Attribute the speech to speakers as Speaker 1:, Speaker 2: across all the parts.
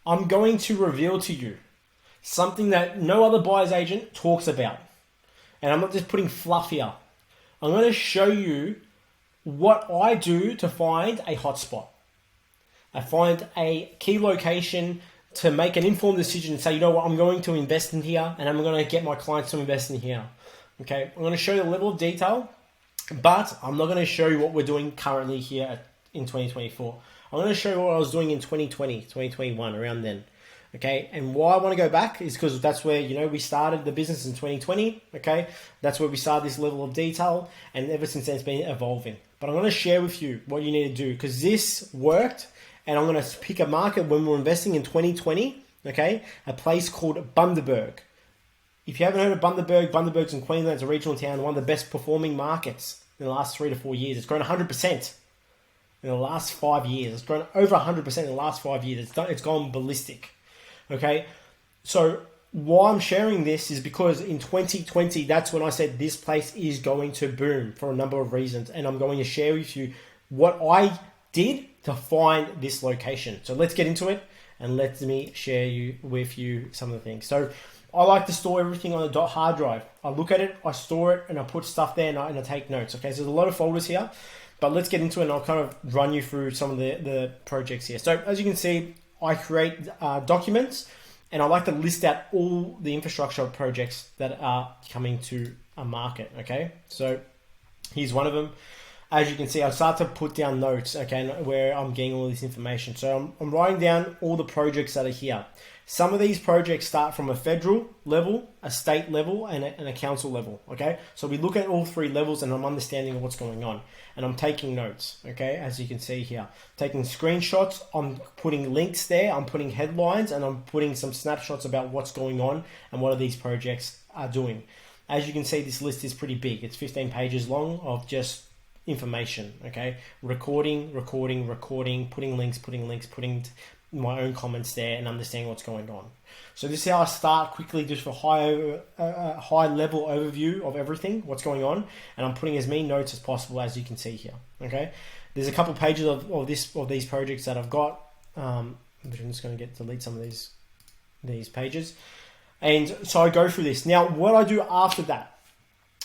Speaker 1: I'm going to reveal to you something that no other buyer's agent talks about. And I'm not just putting fluff here. I'm going to show you what I do to find a hotspot. I find a key location to make an informed decision and say, you know what, I'm going to invest in here and I'm going to get my clients to invest in here. Okay, I'm going to show you the level of detail, but I'm not going to show you what we're doing currently here in 2024. I'm going to show you what I was doing in 2020, 2021, around then. Okay, and why I want to go back is because that's where, we started the business in 2020. Okay, that's where we started this level of detail, and ever since then it's been evolving. But I'm going to share with you what you need to do, because this worked, and I'm going to pick a market when we were investing in 2020. Okay, a place called Bundaberg. If you haven't heard of Bundaberg, Bundaberg's in Queensland. It's a regional town, one of the best performing markets in the last 3 to 4 years. It's grown 100% in the last 5 years. It's grown over 100% in the last 5 years. It's gone ballistic. Okay, so why I'm sharing this is because in 2020, that's when I said this place is going to boom for a number of reasons. And I'm going to share with you what I did to find this location. So let's get into it, and let me share with you some of the things. So I like to store everything on a hard drive. I look at it, I store it, and I put stuff there, and I take notes. Okay, so there's a lot of folders here, but let's get into it, and I'll kind of run you through some of the projects here. So as you can see, I create documents, and I like to list out all the infrastructure projects that are coming to a market. Okay, so here's one of them. As you can see, I start to put down notes, okay, where I'm getting all this information. So I'm writing down all the projects that are here. Some of these projects start from a federal level, a state level, and a council level, okay? So we look at all three levels, and I'm understanding what's going on. And I'm taking notes, okay, as you can see here. Taking screenshots, I'm putting links there, I'm putting headlines, and I'm putting some snapshots about what's going on and what these projects are doing. As you can see, this list is pretty big. It's 15 pages long of just information, okay? Recording, putting links, putting my own comments there, and understanding what's going on. So this is how I start quickly, just for high level overview of everything, what's going on, and I'm putting as many notes as possible, as you can see here. Okay, there's a couple of pages of these projects that I've got. I'm just going to delete some of these pages, and so I go through this. Now, what I do after that,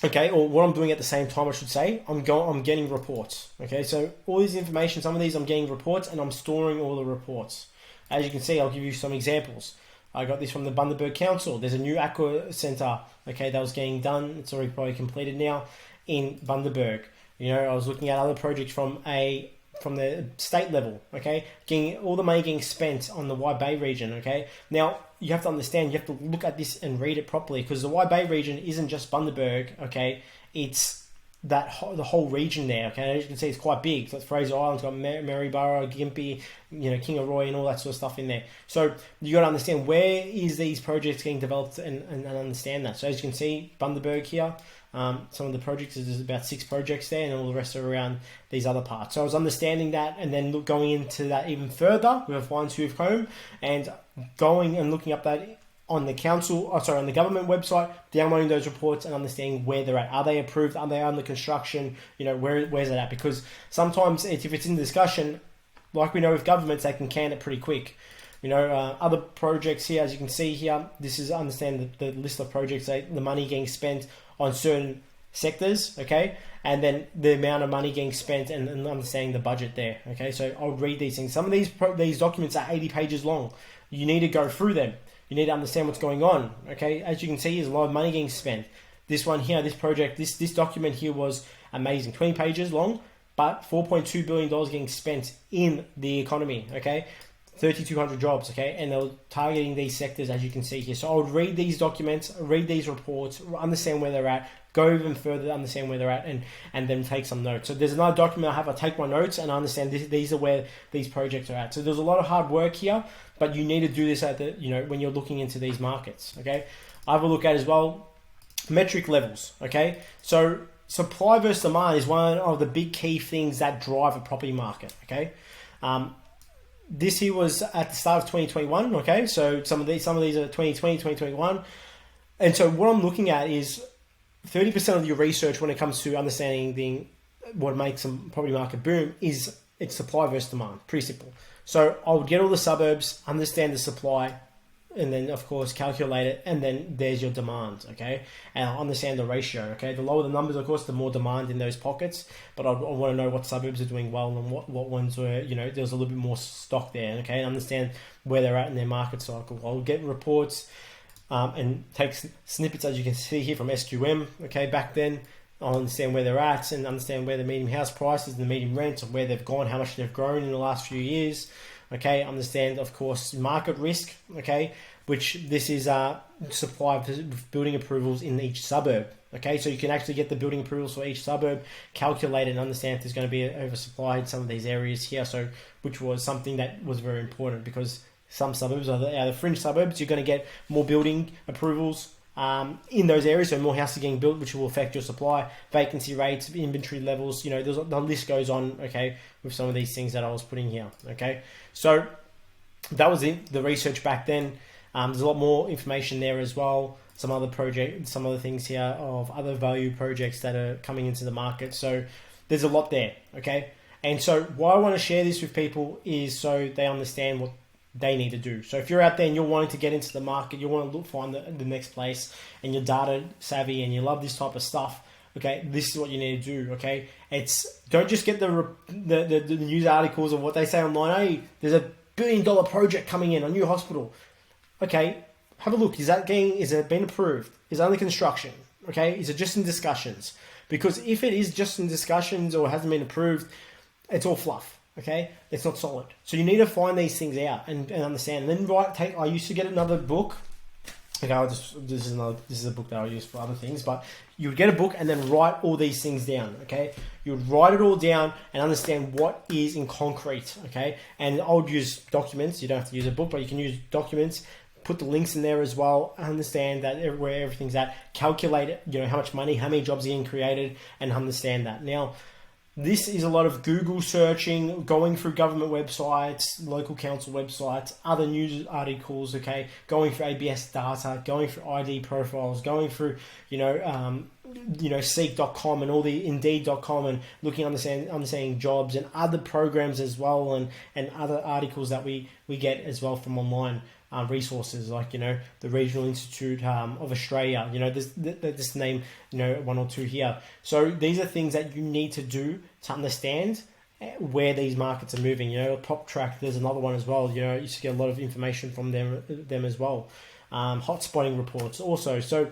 Speaker 1: okay, or what I'm doing at the same time, I should say, I'm getting reports. Okay, so all this information, some of these I'm getting reports, and I'm storing all the reports. As you can see, I'll give you some examples. I got this from the Bundaberg Council. There's a new aqua centre, okay, that was getting done. It's already probably completed now in Bundaberg. I was looking at other projects from the state level, okay, getting all the money getting spent on the Wide Bay region, okay. Now, you have to understand, you have to look at this and read it properly, because the Wide Bay region isn't just Bundaberg, okay, it's the whole region there, okay. As you can see, it's quite big. So it's Fraser Island's got Maryborough, Gympie, Kingaroy, and all that sort of stuff in there. So you got to understand, where is these projects getting developed, and understand that. So as you can see, Bundaberg here, some of the projects, there's about 6 projects there, and all the rest are around these other parts. So I was understanding that, and then going into that even further with a fine-tooth comb, and going and looking up that on the on the government website, downloading those reports and understanding where they're at. Are they approved? Are they under construction? Where's it at? Because sometimes if it's in discussion, like we know with governments, they can can it pretty quick. Other projects here, as you can see here, this is understand the list of projects, the money getting spent on certain sectors, okay, and then the amount of money getting spent, and understanding the budget there, okay. So I'll read these things. Some of these documents are 80 pages long. You need to go through them. You need to understand what's going on, okay. As you can see, there's a lot of money getting spent. This one here, this project, this document here was amazing, 20 pages long, but $4.2 billion getting spent in the economy, okay. 3,200 jobs, okay, and they're targeting these sectors, as you can see here. So I would read these documents, read these reports, understand where they're at, go even further to understand where they're at, and then take some notes. So there's another document I take my notes, and I understand these are where these projects are at. So there's a lot of hard work here, but you need to do this when you're looking into these markets, okay. I have a look at as well metric levels, okay. So supply versus demand is one of the big key things that drive a property market, okay. This here was at the start of 2021, okay? So some of these are 2020, 2021. And so what I'm looking at is 30% of your research when it comes to understanding what makes a property market boom is it's supply versus demand. Pretty simple. So I would get all the suburbs, understand the supply, and then of course calculate it, and then there's your demand, okay? And I understand the ratio, okay? The lower the numbers, of course, the more demand in those pockets, but I want to know what suburbs are doing well and what ones were, you know, there's a little bit more stock there, okay? And understand where they're at in their market cycle. I'll get reports and take snippets, as you can see here, from SQM, okay? Back then, I'll understand where they're at and understand where the median house prices and the median rents and where they've gone, how much they've grown in the last few years. Okay, understand, of course, market risk, okay, which this is supply of building approvals in each suburb. Okay, so you can actually get the building approvals for each suburb, calculate and understand if there's going to be an oversupply in some of these areas here. So, which was something that was very important, because some suburbs are the fringe suburbs. You're going to get more building approvals in those areas, so more houses getting built, which will affect your supply, vacancy rates, inventory levels. You know, the list goes on. Okay, with some of these things that I was putting here. Okay, so that was the research back then. There's a lot more information there as well. Some other things here of other value projects that are coming into the market. So there's a lot there. Okay, and so why I want to share this with people is so they understand what they need to do. So if you're out there and you're wanting to get into the market, you want to find the next place, and you're data savvy and you love this type of stuff, okay, this is what you need to do. Okay, don't just get the news articles of what they say online. Hey, there's $1 billion project coming in, a new hospital. Okay, have a look. Is it been approved? Is it under construction? Okay, is it just in discussions? Because if it is just in discussions or hasn't been approved, it's all fluff. Okay, it's not solid. So you need to find these things out and understand. And then I used to get another book. Okay, this is a book that I use for other things, but you would get a book and then write all these things down. Okay, you would write it all down and understand what is in concrete. Okay, and I would use documents. You don't have to use a book, but you can use documents. Put the links in there as well. Understand that where everything's at. Calculate it. You know how much money, how many jobs are getting created, and understand that. Now, this is a lot of Google searching, going through government websites, local council websites, other news articles, okay, going through ABS data, going through ID profiles, going through, Seek.com and all the Indeed.com, and looking, understanding jobs and other programs as well, and other articles that we get as well from online. Resources like, the Regional Institute of Australia, this name, one or two here. So these are things that you need to do to understand where these markets are moving. Pop Track, there's another one as well. You used to get a lot of information from them as well. Hotspotting reports also. So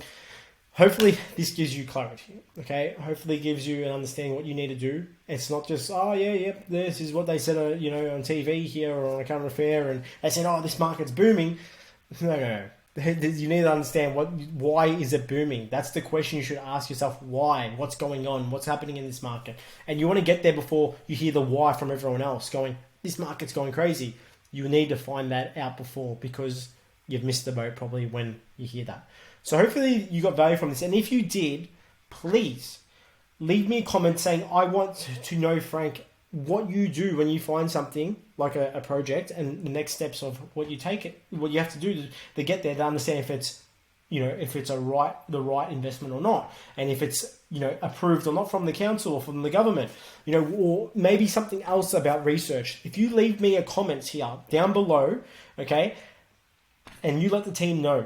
Speaker 1: hopefully this gives you clarity, okay? Hopefully it gives you an understanding what you need to do. It's not just, this is what they said, on TV here or on a current affair, and they said, this market's booming. No. You need to understand why is it booming? That's the question you should ask yourself. Why? What's going on? What's happening in this market? And you want to get there before you hear the why from everyone else going, this market's going crazy. You need to find that out before, because you've missed the boat probably when you hear that. So hopefully you got value from this. And if you did, please leave me a comment saying, I want to know, Frank, what you do when you find something like a project, and the next steps of what you have to do to get there, to understand if it's, if it's the right investment or not. And if it's, approved or not from the council or from the government, or maybe something else about research. If you leave me a comment here down below, okay, and you let the team know,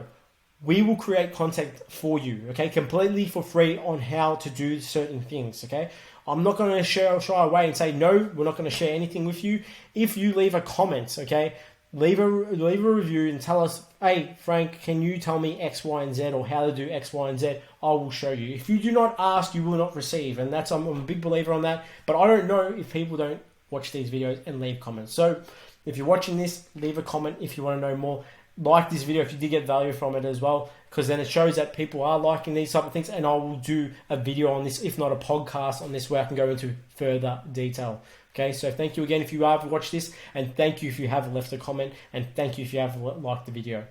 Speaker 1: we will create content for you, okay, completely for free on how to do certain things, okay? I'm not going to shy away and say, no, we're not going to share anything with you. If you leave a comment, okay, leave a review and tell us, hey, Frank, can you tell me X, Y, and Z, or how to do X, Y, and Z? I will show you. If you do not ask, you will not receive. And I'm a big believer on that. But I don't know if people don't watch these videos and leave comments. So if you're watching this, leave a comment if you want to know more. Like this video if you did get value from it as well, because then it shows that people are liking these type of things, and I will do a video on this, if not a podcast on this, where I can go into further detail. Okay, so thank you again if you have watched this, and thank you if you have left a comment, and thank you if you have liked the video.